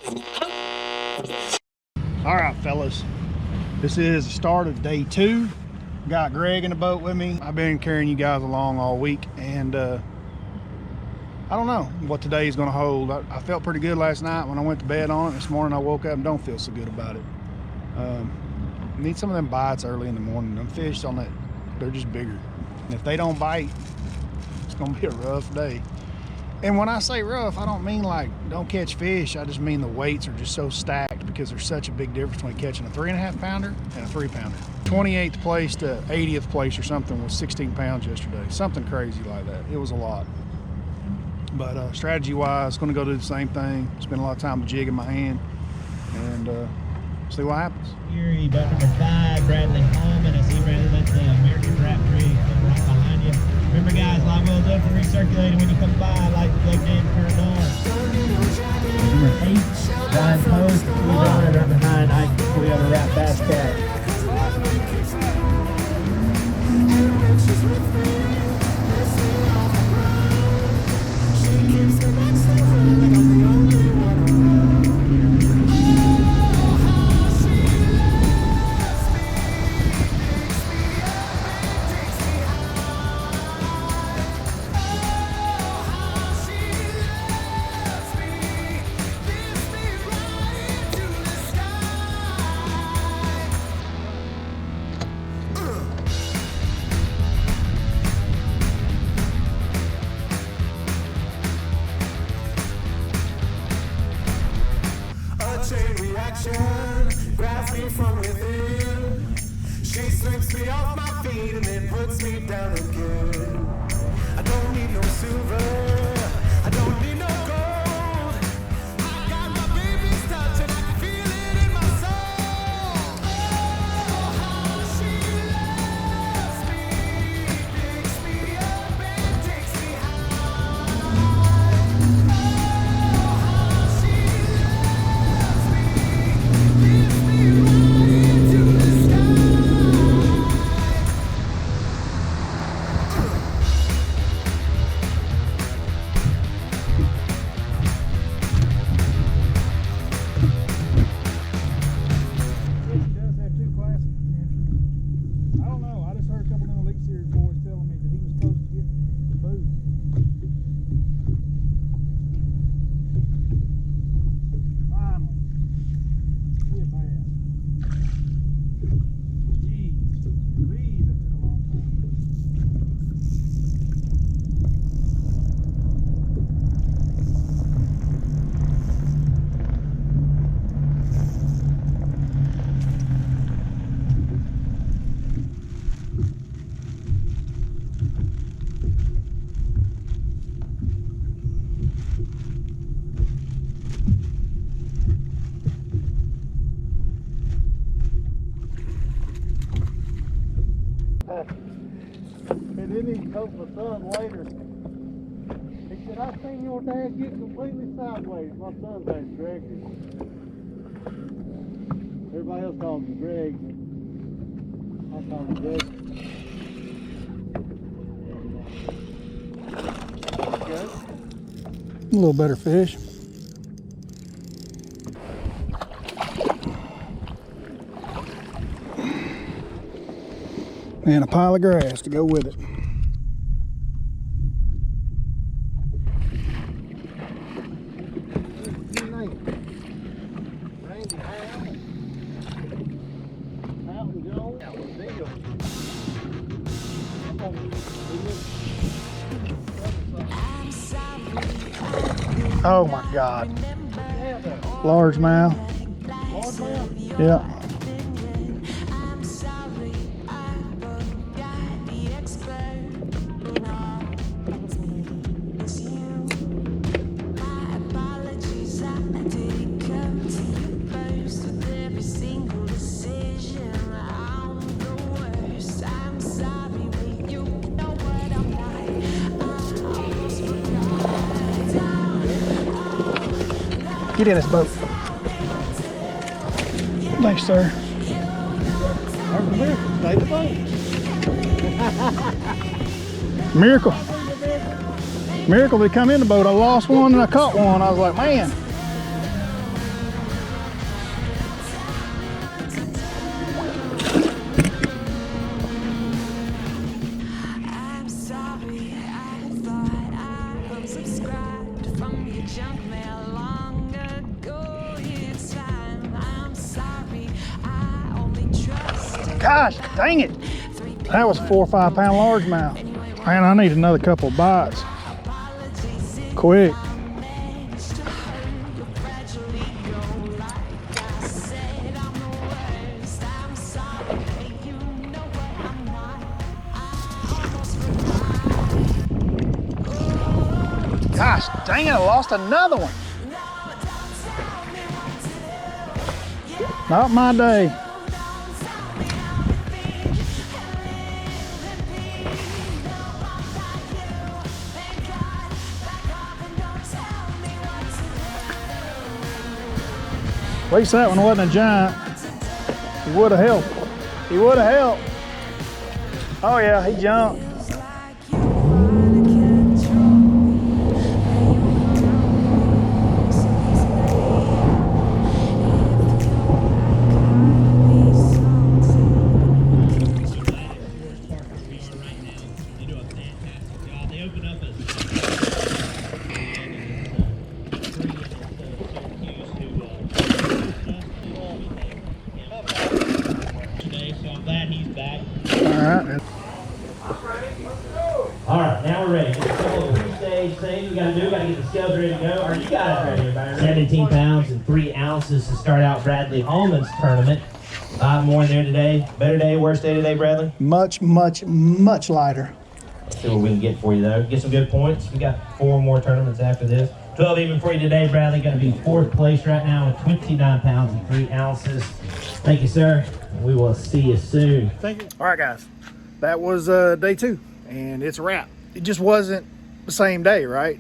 All right, fellas, this is the start of day 2. Got Greg in the boat with me. I've been carrying you guys along all week, and I don't know what today is going to hold. I felt pretty good last night when I went to bed on it. This morning I woke up and don't feel so good about it. Need some of them bites early in the morning. Them fish on that, they're just bigger. And if they don't bite, it's going to be a rough day. And when I say rough, I don't mean like don't catch fish. I just mean the weights are just so stacked because there's such a big difference between catching a 3.5 pounder and a 3 pounder. 28th place to 80th place or something was 16 pounds yesterday. Something crazy like that. It was a lot. But strategy wise, going to go do the same thing. Spend a lot of time with jig in my hand and see what happens. Erie, boat number 5, Bradley Holman. I see Bradley, that's the American Wrap Rig right behind you. Remember guys, live wells up and recirculating when you come by, light plugged in, turned on. Number 8, Ryan Post, he's on it right behind Ike. We have a Wrap Bass Cat. Grabs me from within. She sweeps me off my feet and then puts me down again. I don't need no silver, I don't need no gold. I got my baby's touch and I can feel it in my soul. Oh, how she loves me, picks me up and takes me high. Oh, how she loves me, lifts me right into the sky. He does have 2 classic potentials. I don't know. I just heard a couple of the Elite Series boys telling me that he was supposed to get the boost. Finally. See a bass. Jeez. Please, that took a long time. And then he told my son later, he said, I seen your dad get completely sideways. My son's name's Greg. Everybody else calls him Greg. I call him Greg. Good. A little better fish. And a pile of grass to go with it. Oh my God. Largemouth. Largemouth? Yeah. Get in this boat. Thanks, sir. Miracle. Miracle, they come in the boat. I lost one and I caught one. I was like, man. Gosh, dang it. That was 4 or 5 pound largemouth. Man, I need another couple bites. Quick. Gosh, dang it, I lost another one. Not my day. At least that one wasn't a giant. He would have helped. He would have helped. Oh yeah, he jumped. Alright, now we're ready. It's a three-stage thing we gotta do. We gotta get the scales ready to go. Are you guys ready, everybody? 17 pounds and 3 ounces to start out Bradley Holman's tournament. 5 more in there today. Better day, worst day today, Bradley? Much, much, much lighter. Let's see what we can get for you, though. Get some good points. We got 4 more tournaments after this. 12 even for you today, Bradley. Gonna be 4th place right now with 29 pounds and 3 ounces. Thank you, sir. We will see you soon. Thank you. All right, guys. That was day 2, and it's a wrap. It just wasn't the same day, right?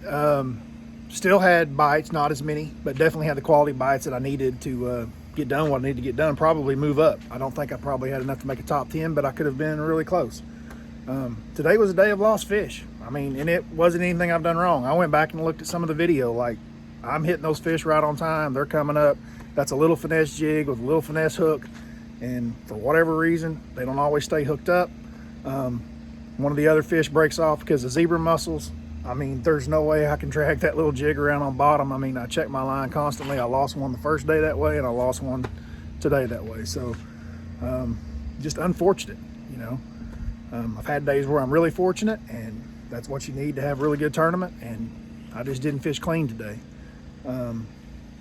Still had bites, not as many, but definitely had the quality bites that I needed to get done what I needed to get done, probably move up. I don't think I probably had enough to make a top 10, but I could have been really close. Today was a day of lost fish. I mean, and it wasn't anything I've done wrong. I went back and looked at some of the video, like I'm hitting those fish right on time. They're coming up. That's a little finesse jig with a little finesse hook. And for whatever reason, they don't always stay hooked up. One of the other fish breaks off because of zebra mussels. I mean, there's no way I can drag that little jig around on bottom. I mean, I check my line constantly. I lost one the first day that way, and I lost one today that way. So just unfortunate, you know. I've had days where I'm really fortunate, and that's what you need to have a really good tournament, and I just didn't fish clean today.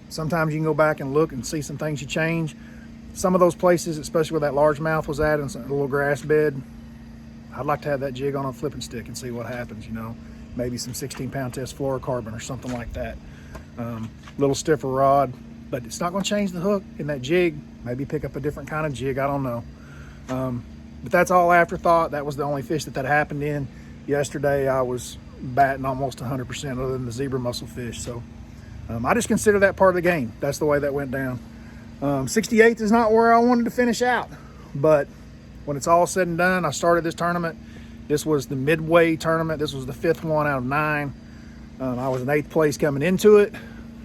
Sometimes you can go back and look and see some things you change. Some of those places, especially where that largemouth was at in a little grass bed, I'd like to have that jig on a flipping stick and see what happens, you know. Maybe some 16-pound test fluorocarbon or something like that. Little stiffer rod, but it's not going to change the hook in that jig. Maybe pick up a different kind of jig, I don't know. But that's all afterthought. That was the only fish that happened in. Yesterday I was batting almost 100% other than the zebra mussel fish. So I just consider that part of the game. That's the way that went down. 68th is not where I wanted to finish out, but when it's all said and done, I started this tournament. This was the midway tournament. This was the 5th one out of 9. I was in 8th place coming into it,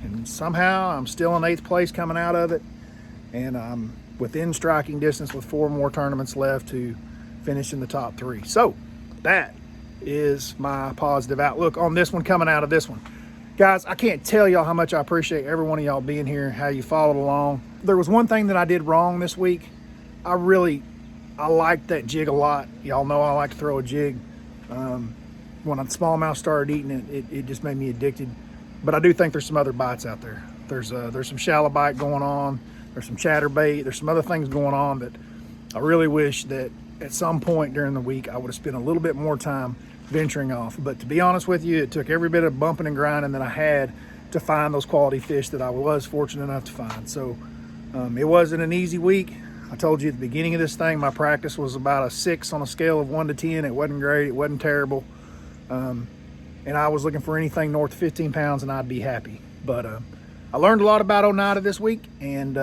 and somehow I'm still in 8th place coming out of it, and I'm within striking distance with 4 more tournaments left to finish in the top 3. So that is my positive outlook on this one coming out of this one. Guys, I can't tell y'all how much I appreciate every one of y'all being here, how you followed along. There was one thing that I did wrong this week. I liked that jig a lot. Y'all know I like to throw a jig. When the smallmouth started eating it, it just made me addicted. But I do think there's some other bites out there. There's some shallow bite going on. There's some chatterbait. There's some other things going on that I really wish that at some point during the week I would have spent a little bit more time venturing off. But to be honest with you, it took every bit of bumping and grinding that I had to find those quality fish that I was fortunate enough to find. So it wasn't an easy week. I told you at the beginning of this thing, my practice was about a 6 on a scale of 1 to 10. It wasn't great, it wasn't terrible. And I was looking for anything north of 15 pounds and I'd be happy. But I learned a lot about Oneida this week, and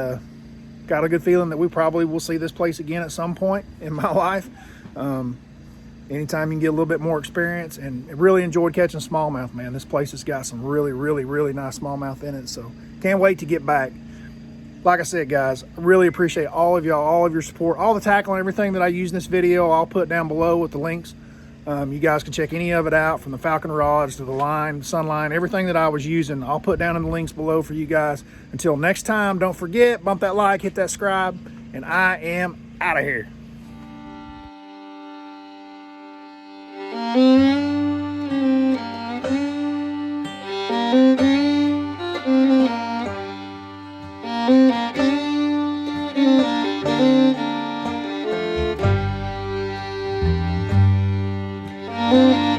got a good feeling that we probably will see this place again at some point in my life. Anytime you can get a little bit more experience, and I really enjoyed catching smallmouth, man. This place has got some really, really, really nice smallmouth in it, so can't wait to get back. Like I said, guys, I really appreciate all of y'all, all of your support, all the tackle and everything that I use in this video. I'll put down below with the links. You guys can check any of it out, from the Falcon rods to the line, Sunline, everything that I was using. I'll put down in the links below for you guys. Until next time, don't forget, bump that like, hit that subscribe, and I am out of here. Thank you.